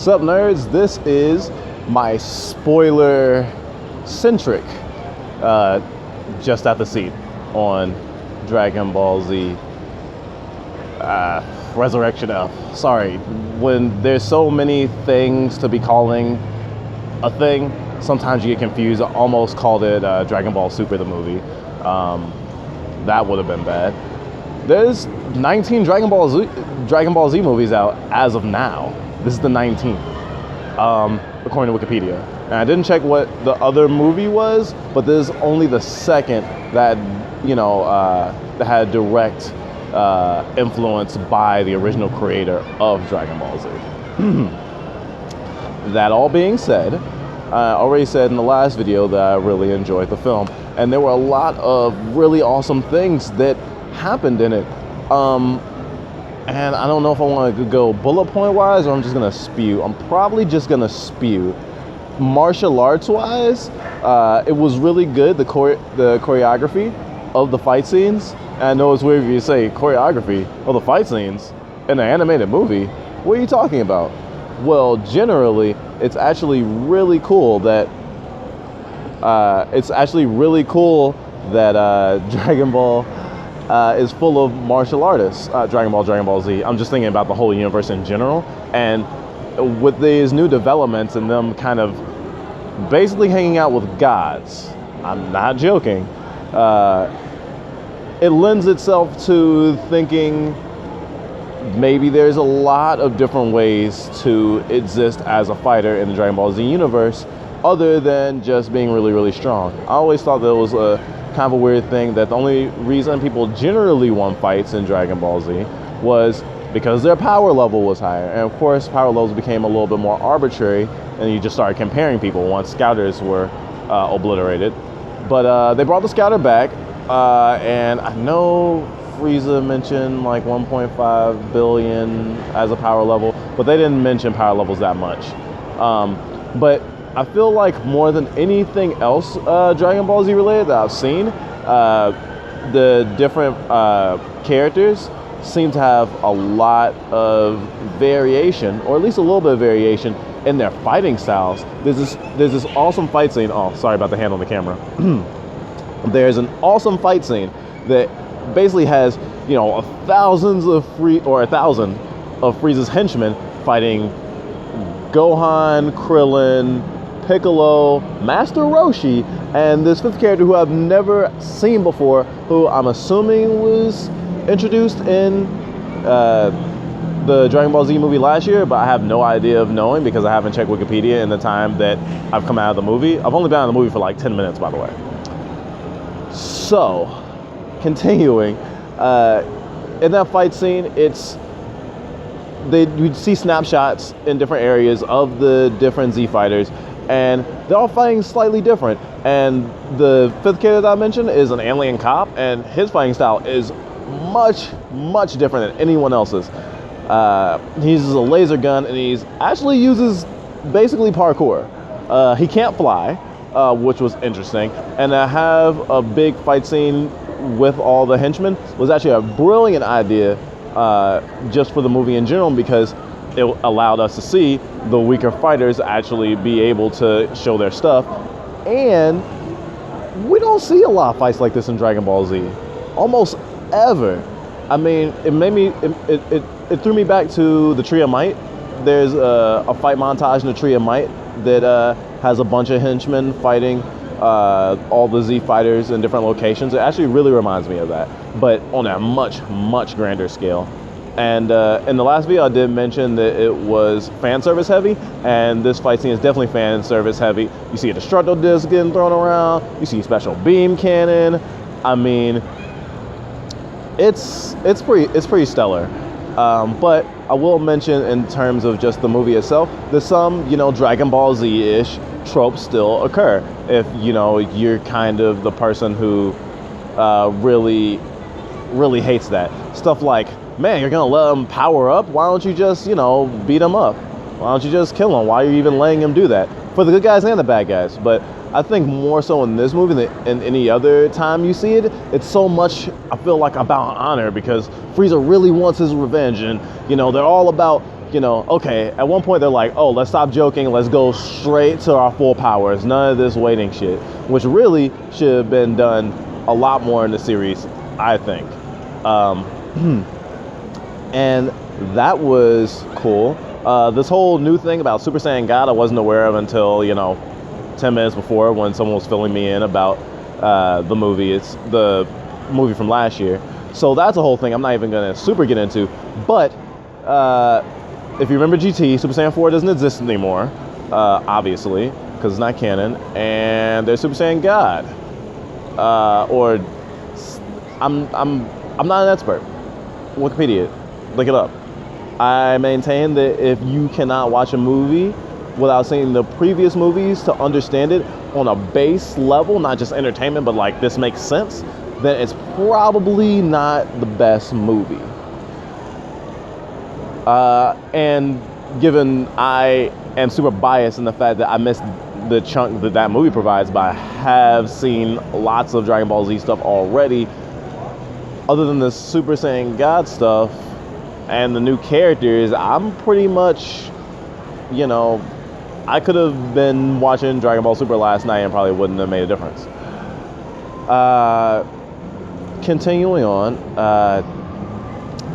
Sup nerds, this is my spoiler-centric just at the seat on Dragon Ball Z Resurrection F. Sorry, when there's so many things to be calling a thing, sometimes you get confused. I almost called it Dragon Ball Super the movie. That would have been bad. There's 19 Dragon Ball Z movies out as of now. This is the 19th, according to Wikipedia. And I didn't check what the other movie was, but this is only the second that, that had direct influence by the original creator of Dragon Ball Z. That all being said, I already said in the last video that I really enjoyed the film, and there were a lot of really awesome things that happened in it. And I don't know if I want to go bullet point wise or I'm just gonna spew. I'm probably just gonna spew. Martial arts wise, it was really good, the choreography of the fight scenes. And I know it's weird if you say choreography of the fight scenes in an animated movie. What are you talking about? Well, generally, it's actually really cool that Dragon Ball is full of martial artists. Dragon Ball Z. I'm just thinking about the whole universe in general. And with these new developments and them kind of basically hanging out with gods, I'm not joking, it lends itself to thinking maybe there's a lot of different ways to exist as a fighter in the Dragon Ball Z universe other than just being really, really strong. I always thought that was a kind of a weird thing, that the only reason people generally won fights in Dragon Ball Z was because their power level was higher. And of course, power levels became a little bit more arbitrary, and you just started comparing people once Scouters were obliterated. But they brought the Scouter back, and I know Frieza mentioned like 1.5 billion as a power level, but they didn't mention power levels that much. But I feel like more than anything else Dragon Ball Z related that I've seen, the different characters seem to have a lot of variation, or at least a little bit of variation in their fighting styles. There's this awesome fight scene. Oh, sorry about the hand on the camera. There's an awesome fight scene that basically has, a thousand of Frieza's henchmen fighting Gohan, Krillin, Piccolo, Master Roshi, and this fifth character who I've never seen before, who I'm assuming was introduced in the Dragon Ball Z movie last year, but I have no idea of knowing because I haven't checked Wikipedia in the time that I've come out of the movie. I've only been out of the movie for like 10 minutes, by the way. So, continuing, in that fight scene, you'd see snapshots in different areas of the different Z fighters, and they're all fighting slightly different. And the fifth character that I mentioned is an alien cop, and his fighting style is much, much different than anyone else's. He uses a laser gun, and he actually uses basically parkour. He can't fly, which was interesting. And to have a big fight scene with all the henchmen was actually a brilliant idea, just for the movie in general, because it allowed us to see the weaker fighters actually be able to show their stuff. And we don't see a lot of fights like this in Dragon Ball Z, almost ever. I mean, it threw me back to the Tree of Might. There's a fight montage in the Tree of Might that has a bunch of henchmen fighting all the Z fighters in different locations. It actually really reminds me of that, but on a much, much grander scale. And in the last video, I did mention that it was fan service heavy, and this fight scene is definitely fan service heavy. You see a destructo disc getting thrown around. You see special beam cannon. I mean, it's pretty stellar. But I will mention, in terms of just the movie itself, there's some, Dragon Ball Z-ish tropes still occur. If, you're kind of the person who really, really hates that. Stuff like, man, you're gonna let him power up? Why don't you just, beat him up? Why don't you just kill him? Why are you even letting him do that? For the good guys and the bad guys. But I think more so in this movie than in any other time you see it, it's so much, I feel like, about honor, because Frieza really wants his revenge, and they're all about okay, at one point they're like, oh, let's stop joking, let's go straight to our full powers. None of this waiting shit, which really should have been done a lot more in the series, I think. And that was cool. This whole new thing about Super Saiyan God, I wasn't aware of until, 10 minutes before when someone was filling me in about the movie. It's the movie from last year. So that's a whole thing I'm not even going to super get into. But if you remember GT, Super Saiyan 4 doesn't exist anymore, obviously, because it's not canon. And there's Super Saiyan God. I'm not an expert. Wikipedia, look it up. I maintain that if you cannot watch a movie without seeing the previous movies to understand it on a base level, not just entertainment, but like this makes sense, then it's probably not the best movie. And given I am super biased in the fact that I missed the chunk that movie provides, but I have seen lots of Dragon Ball Z stuff already, other than the Super Saiyan God stuff and the new characters, I'm pretty much, I could have been watching Dragon Ball Super last night and probably wouldn't have made a difference. Continuing on,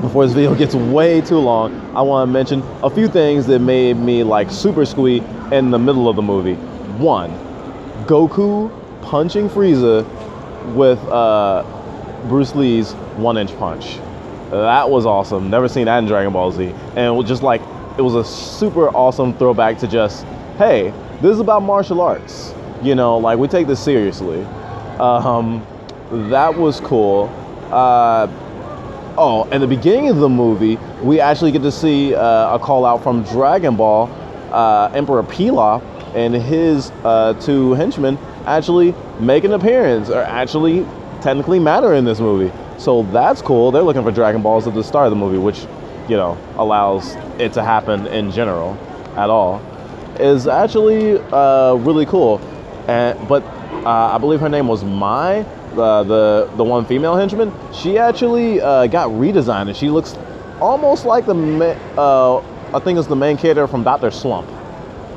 before this video gets way too long, I want to mention a few things that made me like Super Squee in the middle of the movie. One, Goku punching Frieza with Bruce Lee's 1-inch punch. That was awesome. Never seen that in Dragon Ball Z. And it was just like, it was a super awesome throwback to just, hey, this is about martial arts. Like we take this seriously. That was cool. In the beginning of the movie, we actually get to see a call out from Dragon Ball. Emperor Pilaf and his 2 henchmen actually make an appearance, or actually technically matter in this movie. So that's cool. They're looking for Dragon Balls at the start of the movie, which, allows it to happen in general at all. Is actually really cool. But I believe her name was Mai, the one female henchman. She actually got redesigned, and she looks almost like I think it's the main character from Dr. Slump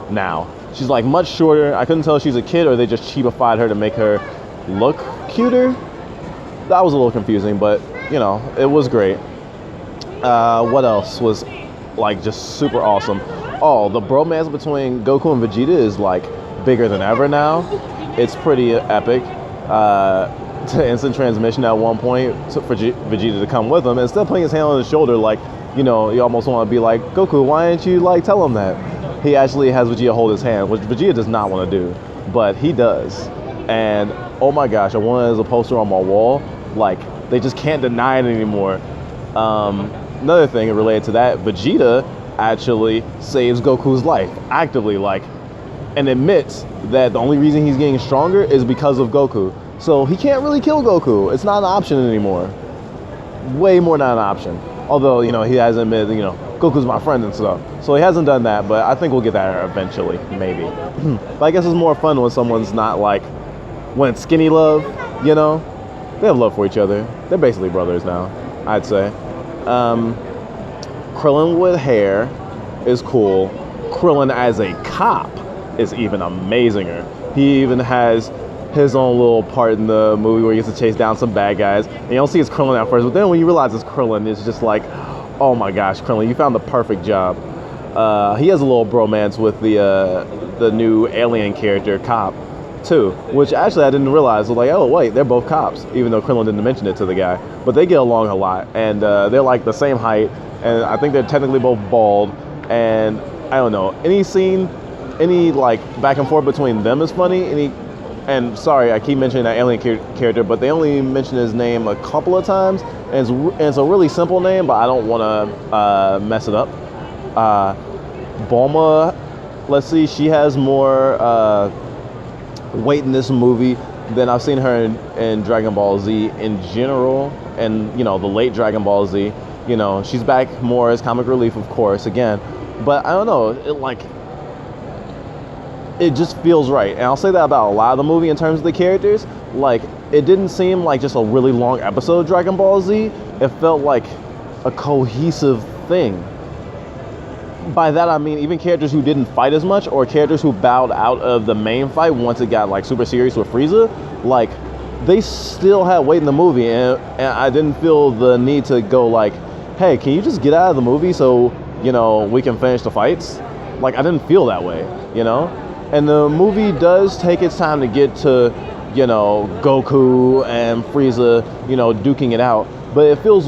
now. She's like much shorter. I couldn't tell if she's a kid or they just cheapified her to make her look cuter. That was a little confusing, but it was great. What else was like just super awesome? Oh, the bromance between Goku and Vegeta is like bigger than ever now. It's pretty epic. To instant transmission at one point for Vegeta to come with him, and instead of putting his hand on his shoulder, like, you almost want to be like, Goku, why didn't you like tell him that? He actually has Vegeta hold his hand, which Vegeta does not want to do, but he does. And oh my gosh, I want it as a poster on my wall. Like, they just can't deny it anymore. Another thing related to that, Vegeta actually saves Goku's life actively, like, and admits that the only reason he's getting stronger is because of Goku. So he can't really kill Goku. It's not an option anymore. Way more not an option. Although, he hasn't admitted, Goku's my friend and stuff. So he hasn't done that, but I think we'll get that eventually, maybe. But I guess it's more fun when someone's not like, when it's skinny love, They have love for each other. They're basically brothers now, I'd say. Krillin with hair is cool. Krillin as a cop is even amazinger. He even has his own little part in the movie where he gets to chase down some bad guys. And you don't see it's Krillin at first, but then when you realize it's Krillin, it's just like, oh my gosh, Krillin, you found the perfect job. He has a little bromance with the new alien character, Cop, too, which actually I didn't realize. I was like, oh wait, they're both cops, even though Krillin didn't mention it to the guy. But they get along a lot, and they're like the same height, and I think they're technically both bald. And I don't know, any scene, any like back and forth between them is funny. And sorry, I keep mentioning that alien character, but they only mention his name a couple of times, and it's a really simple name, but I don't want to mess it up. Boma, let's see, she has more weight in this movie than I've seen her in Dragon Ball Z in general, and the late Dragon Ball Z. She's back more as comic relief, of course, again, but I don't know, it just feels right. And I'll say that about a lot of the movie in terms of the characters. Like, it didn't seem like just a really long episode of Dragon Ball Z. It felt like a cohesive thing. by that I mean even characters who didn't fight as much, or characters who bowed out of the main fight once it got like super serious with Frieza, like they still had weight in the movie, and I didn't feel the need to go like, hey, can you just get out of the movie so, you know, we can finish the fights? Like, I didn't feel that way, you know? And the movie does take its time to get to, you know, Goku and Frieza, you know, duking it out, but it feels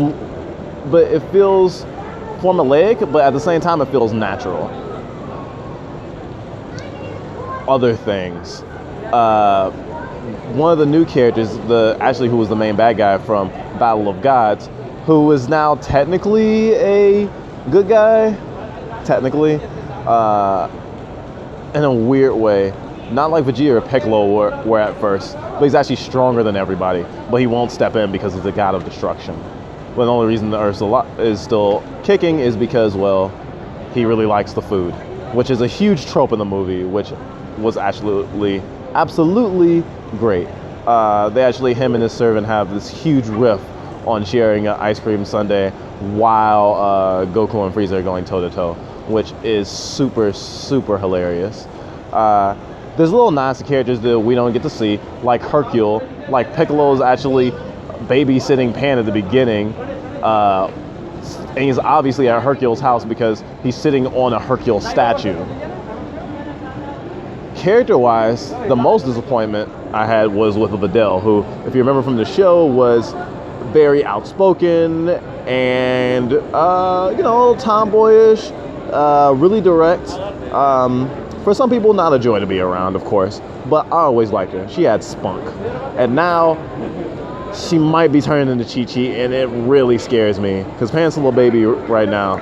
formulaic, but at the same time it feels natural. Other things. One of the new characters, who was the main bad guy from Battle of Gods, who is now technically a good guy, technically, in a weird way. Not like Vegeta or Piccolo were at first, but he's actually stronger than everybody, but he won't step in because he's the god of destruction. But the only reason the Earth is still kicking is because, well, he really likes the food, which is a huge trope in the movie, which was absolutely great. Him and his servant have this huge riff on sharing an ice cream sundae while Goku and Frieza are going toe-to-toe, which is super hilarious. There's little nods to characters that we don't get to see, like Hercule. Like Piccolo's actually babysitting Pan at the beginning, and he's obviously at Hercule's house because he's sitting on a Hercule statue. Character-wise, the most disappointment I had was with Adele, who, if you remember from the show, was very outspoken and, you know, tomboyish, really direct. For some people, not a joy to be around, of course, but I always liked her. She had spunk. And now, she might be turning into Chi-Chi, and it really scares me, because Pan's a little baby right now.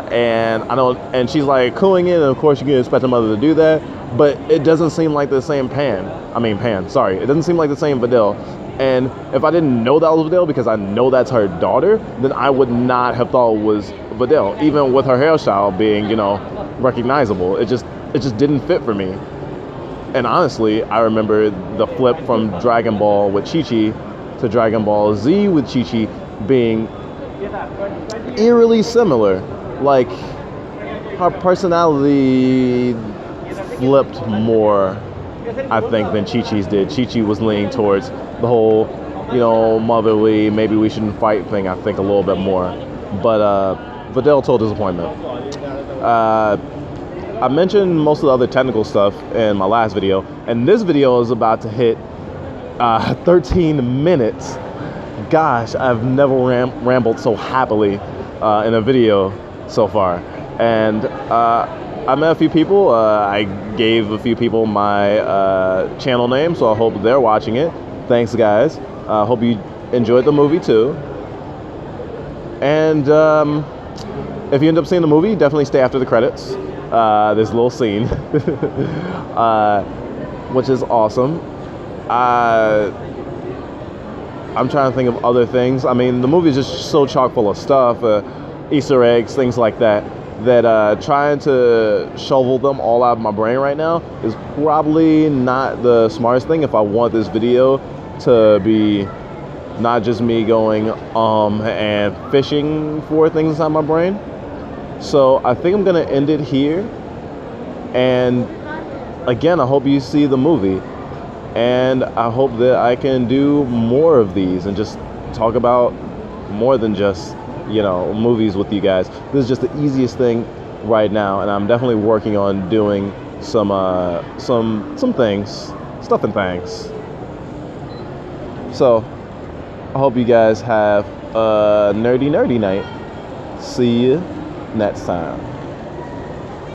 And she's like cooing it, and of course you can expect a mother to do that, but it doesn't seem like the same Pan. It doesn't seem like the same Adele. And if I didn't know that was Adele, because I know that's her daughter, then I would not have thought it was Adele, even with her hairstyle being, you know, recognizable. It just didn't fit for me. And honestly, I remember the flip from Dragon Ball with Chi-Chi to Dragon Ball Z with Chi-Chi being eerily similar. Like, her personality flipped more, I think, than Chi-Chi's did. Chi-Chi was leaning towards the whole, you know, motherly, maybe we shouldn't fight thing, I think, a little bit more. But Adele, total disappointment. I mentioned most of the other technical stuff in my last video, and this video is about to hit 13 minutes. Gosh, I've never rambled so happily in a video so far. And I met a few people. I gave a few people my channel name, so I hope they're watching it. Thanks, guys. Hope you enjoyed the movie too. And if you end up seeing the movie, definitely stay after the credits. There's a little scene, which is awesome. I'm trying to think of other things. I mean, the movie is just so chock full of stuff, Easter eggs, things like that, that trying to shovel them all out of my brain right now is probably not the smartest thing if I want this video to be not just me going and fishing for things inside my brain. So I think I'm gonna end it here, and again, I hope you see the movie, and I hope that I can do more of these and just talk about more than just, you know, movies with you guys. This is just the easiest thing right now, and I'm definitely working on doing some things, stuff and things. So I hope you guys have a nerdy night. See you next time.